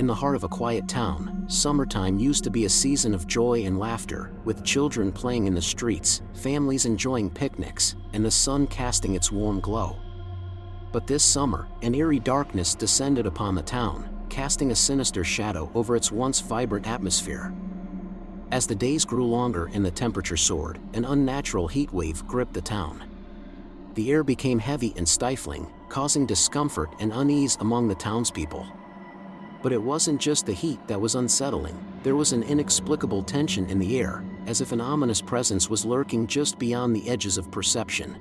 the heart of a quiet town, summertime used to be a season of joy and laughter, with children playing in the streets, families enjoying picnics, and the sun casting its warm glow. But this summer, an eerie darkness descended upon the town, casting a sinister shadow over its once vibrant atmosphere. As the days grew longer and the temperature soared, an unnatural heat wave gripped the town. The air became heavy and stifling, causing discomfort and unease among the townspeople. But it wasn't just the heat that was unsettling, there was an inexplicable tension in the air, as if an ominous presence was lurking just beyond the edges of perception.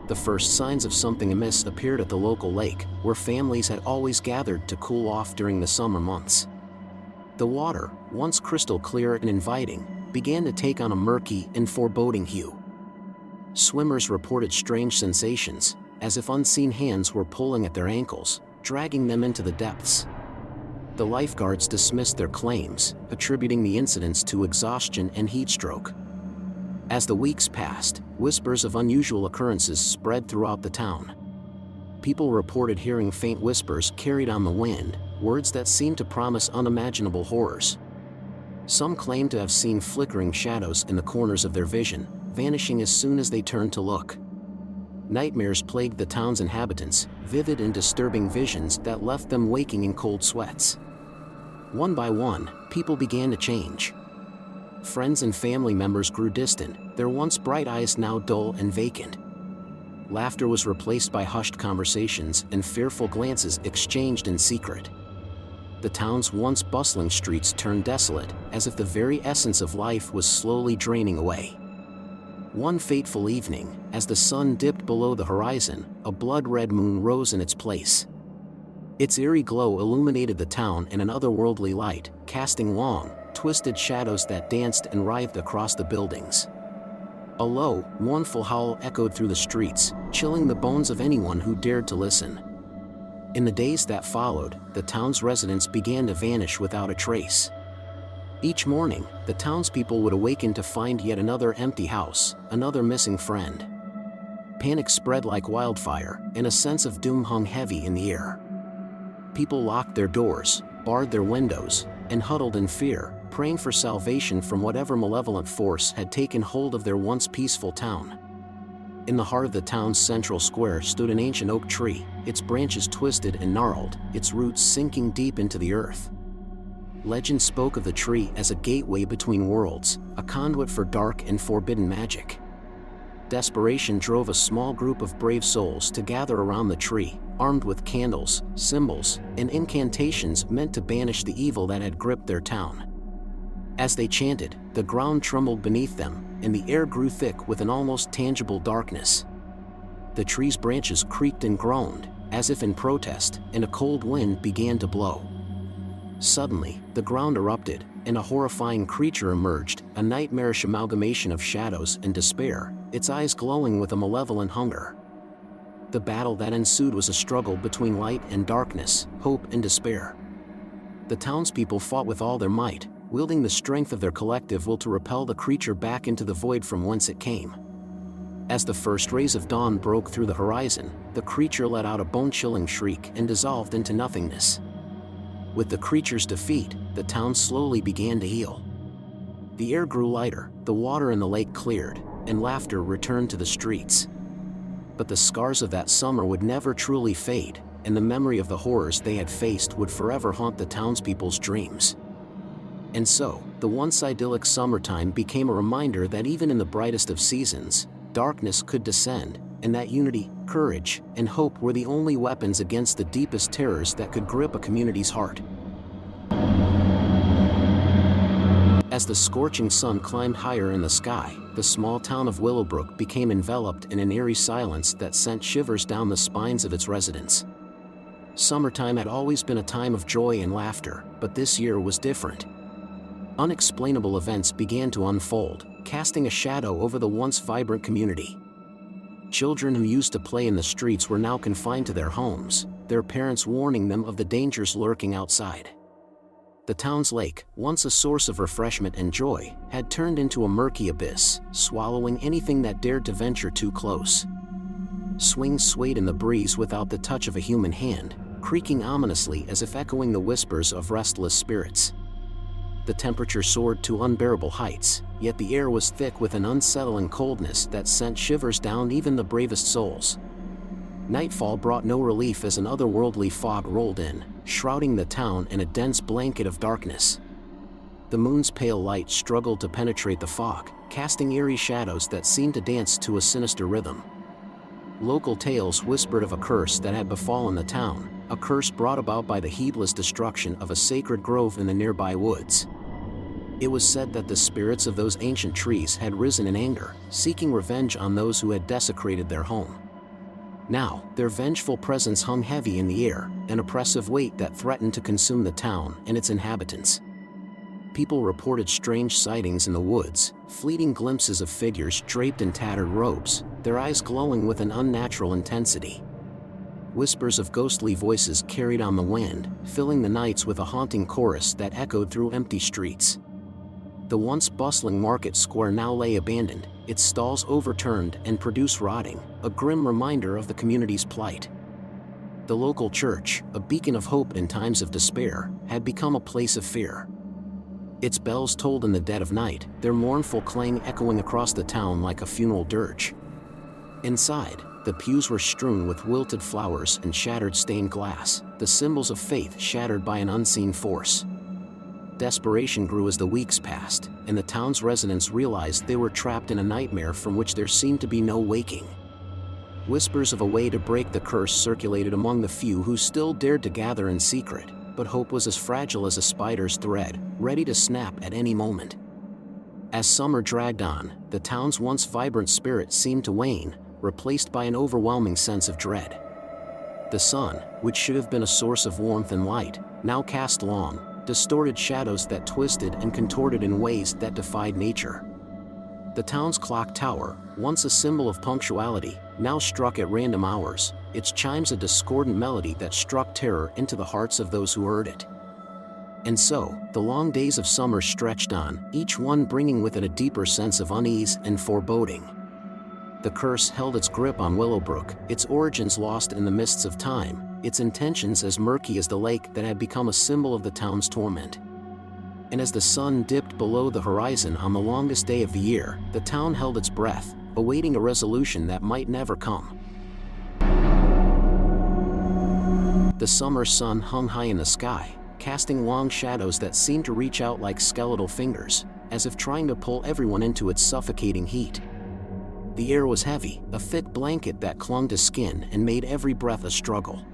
The first signs of something amiss appeared at the local lake, where families had always gathered to cool off during the summer months. The water, once crystal clear and inviting, began to take on a murky and foreboding hue. Swimmers reported strange sensations, as if unseen hands were pulling at their ankles, dragging them into the depths. The lifeguards dismissed their claims, attributing the incidents to exhaustion and heat stroke. As the weeks passed, whispers of unusual occurrences spread throughout the town. People reported hearing faint whispers carried on the wind, words that seemed to promise unimaginable horrors. Some claimed to have seen flickering shadows in the corners of their vision, vanishing as soon as they turned to look. Nightmares plagued the town's inhabitants, vivid and disturbing visions that left them waking in cold sweats. One by one, people began to change. Friends and family members grew distant, their once bright eyes now dull and vacant. Laughter was replaced by hushed conversations and fearful glances exchanged in secret. The town's once bustling streets turned desolate, as if the very essence of life was slowly draining away. One fateful evening, as the sun dipped below the horizon, a blood-red moon rose in its place. Its eerie glow illuminated the town in an otherworldly light, casting long, twisted shadows that danced and writhed across the buildings. A low, mournful howl echoed through the streets, chilling the bones of anyone who dared to listen. In the days that followed, the town's residents began to vanish without a trace. Each morning, the townspeople would awaken to find yet another empty house, another missing friend. Panic spread like wildfire, and a sense of doom hung heavy in the air. People locked their doors, barred their windows, and huddled in fear, praying for salvation from whatever malevolent force had taken hold of their once peaceful town. In the heart of the town's central square stood an ancient oak tree, its branches twisted and gnarled, its roots sinking deep into the earth. Legend spoke of the tree as a gateway between worlds, a conduit for dark and forbidden magic. Desperation drove a small group of brave souls to gather around the tree, armed with candles, symbols, and incantations meant to banish the evil that had gripped their town. As they chanted, the ground trembled beneath them, and the air grew thick with an almost tangible darkness. The tree's branches creaked and groaned, as if in protest, and a cold wind began to blow. Suddenly, the ground erupted, and a horrifying creature emerged, a nightmarish amalgamation of shadows and despair, its eyes glowing with a malevolent hunger. The battle that ensued was a struggle between light and darkness, hope and despair. The townspeople fought with all their might, wielding the strength of their collective will to repel the creature back into the void from whence it came. As the first rays of dawn broke through the horizon, the creature let out a bone-chilling shriek and dissolved into nothingness. With the creature's defeat, the town slowly began to heal. The air grew lighter, the water in the lake cleared, and laughter returned to the streets. But the scars of that summer would never truly fade, and the memory of the horrors they had faced would forever haunt the townspeople's dreams. And so, the once idyllic summertime became a reminder that even in the brightest of seasons, darkness could descend, and that unity, courage, and hope were the only weapons against the deepest terrors that could grip a community's heart. As the scorching sun climbed higher in the sky, the small town of Willowbrook became enveloped in an eerie silence that sent shivers down the spines of its residents. Summertime had always been a time of joy and laughter, but this year was different. Unexplainable events began to unfold, casting a shadow over the once vibrant community. Children who used to play in the streets were now confined to their homes, their parents warning them of the dangers lurking outside. The town's lake, once a source of refreshment and joy, had turned into a murky abyss, swallowing anything that dared to venture too close. Swings swayed in the breeze without the touch of a human hand, creaking ominously as if echoing the whispers of restless spirits. The temperature soared to unbearable heights, yet the air was thick with an unsettling coldness that sent shivers down even the bravest souls. Nightfall brought no relief as an otherworldly fog rolled in, shrouding the town in a dense blanket of darkness. The moon's pale light struggled to penetrate the fog, casting eerie shadows that seemed to dance to a sinister rhythm. Local tales whispered of a curse that had befallen the town, a curse brought about by the heedless destruction of a sacred grove in the nearby woods. It was said that the spirits of those ancient trees had risen in anger, seeking revenge on those who had desecrated their home. Now, their vengeful presence hung heavy in the air, an oppressive weight that threatened to consume the town and its inhabitants. People reported strange sightings in the woods, fleeting glimpses of figures draped in tattered robes, their eyes glowing with an unnatural intensity. Whispers of ghostly voices carried on the wind, filling the nights with a haunting chorus that echoed through empty streets. The once bustling market square now lay abandoned, its stalls overturned and produce rotting, a grim reminder of the community's plight. The local church, a beacon of hope in times of despair, had become a place of fear. Its bells tolled in the dead of night, their mournful clang echoing across the town like a funeral dirge. Inside, the pews were strewn with wilted flowers and shattered stained glass, the symbols of faith shattered by an unseen force. Desperation grew as the weeks passed, and the town's residents realized they were trapped in a nightmare from which there seemed to be no waking. Whispers of a way to break the curse circulated among the few who still dared to gather in secret, but hope was as fragile as a spider's thread, ready to snap at any moment. As summer dragged on, the town's once vibrant spirit seemed to wane, replaced by an overwhelming sense of dread. The sun, which should have been a source of warmth and light, now cast long, distorted shadows that twisted and contorted in ways that defied nature. The town's clock tower, once a symbol of punctuality, now struck at random hours, its chimes a discordant melody that struck terror into the hearts of those who heard it. And so, the long days of summer stretched on, each one bringing with it a deeper sense of unease and foreboding. The curse held its grip on Willowbrook, its origins lost in the mists of time, its intentions as murky as the lake that had become a symbol of the town's torment. And as the sun dipped below the horizon on the longest day of the year, the town held its breath, awaiting a resolution that might never come. The summer sun hung high in the sky, casting long shadows that seemed to reach out like skeletal fingers, as if trying to pull everyone into its suffocating heat. The air was heavy, a thick blanket that clung to skin and made every breath a struggle.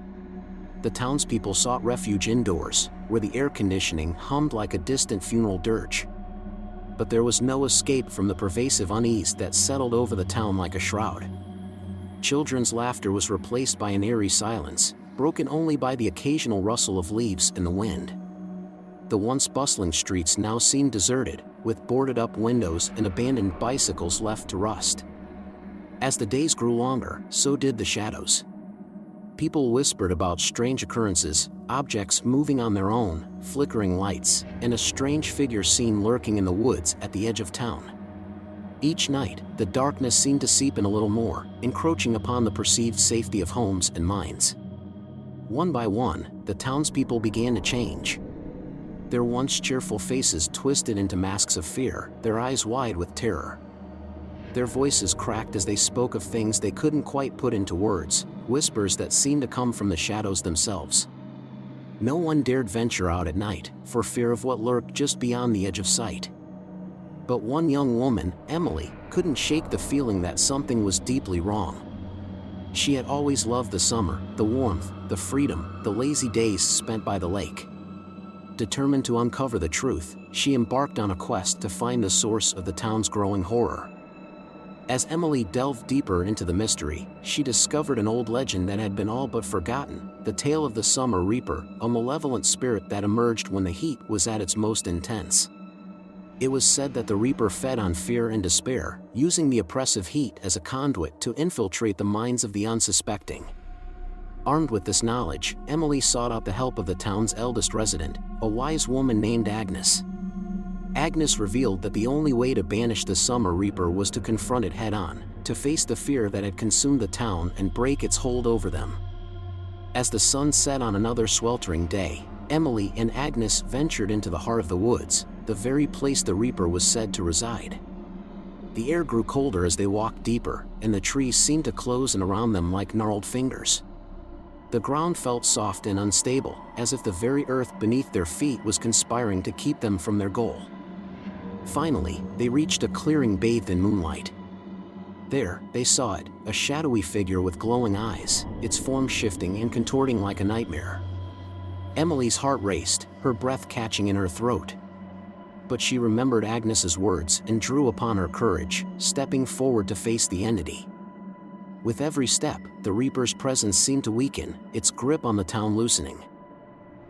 The townspeople sought refuge indoors, where the air conditioning hummed like a distant funeral dirge. But there was no escape from the pervasive unease that settled over the town like a shroud. Children's laughter was replaced by an eerie silence, broken only by the occasional rustle of leaves in the wind. The once bustling streets now seemed deserted, with boarded-up windows and abandoned bicycles left to rust. As the days grew longer, so did the shadows. People whispered about strange occurrences, objects moving on their own, flickering lights, and a strange figure seen lurking in the woods at the edge of town. Each night, the darkness seemed to seep in a little more, encroaching upon the perceived safety of homes and minds. One by one, the townspeople began to change. Their once cheerful faces twisted into masks of fear, their eyes wide with terror. Their voices cracked as they spoke of things they couldn't quite put into words, whispers that seemed to come from the shadows themselves. No one dared venture out at night, for fear of what lurked just beyond the edge of sight. But one young woman, Emily, couldn't shake the feeling that something was deeply wrong. She had always loved the summer, the warmth, the freedom, the lazy days spent by the lake. Determined to uncover the truth, she embarked on a quest to find the source of the town's growing horror. As Emily delved deeper into the mystery, she discovered an old legend that had been all but forgotten, the tale of the Summer Reaper, a malevolent spirit that emerged when the heat was at its most intense. It was said that the Reaper fed on fear and despair, using the oppressive heat as a conduit to infiltrate the minds of the unsuspecting. Armed with this knowledge, Emily sought out the help of the town's eldest resident, a wise woman named Agnes. Agnes revealed that the only way to banish the Summer Reaper was to confront it head-on, to face the fear that had consumed the town and break its hold over them. As the sun set on another sweltering day, Emily and Agnes ventured into the heart of the woods, the very place the Reaper was said to reside. The air grew colder as they walked deeper, and the trees seemed to close in around them like gnarled fingers. The ground felt soft and unstable, as if the very earth beneath their feet was conspiring to keep them from their goal. Finally, they reached a clearing bathed in moonlight. There, they saw it, a shadowy figure with glowing eyes, its form shifting and contorting like a nightmare. Emily's heart raced, her breath catching in her throat. But she remembered Agnes's words and drew upon her courage, stepping forward to face the entity. With every step, the Reaper's presence seemed to weaken, its grip on the town loosening.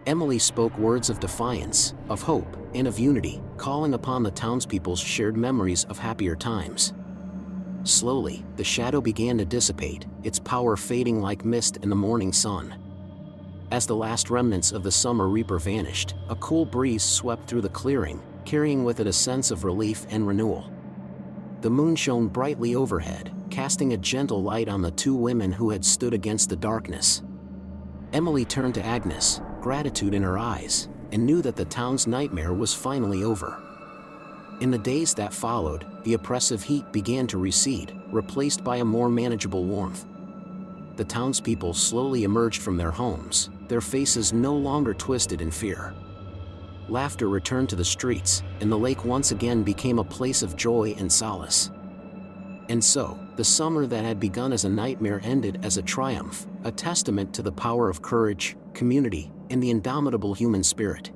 Emily spoke words of defiance, of hope, and of unity, calling upon the townspeople's shared memories of happier times. Slowly, the shadow began to dissipate, its power fading like mist in the morning sun. As the last remnants of the summer Reaper vanished, a cool breeze swept through the clearing, carrying with it a sense of relief and renewal. The moon shone brightly overhead, casting a gentle light on the two women who had stood against the darkness. Emily turned to Agnes, gratitude in her eyes, and knew that the town's nightmare was finally over. In the days that followed, the oppressive heat began to recede, replaced by a more manageable warmth. The townspeople slowly emerged from their homes, their faces no longer twisted in fear. Laughter returned to the streets, and the lake once again became a place of joy and solace. And so, the summer that had begun as a nightmare ended as a triumph, a testament to the power of courage, community, and the indomitable human spirit.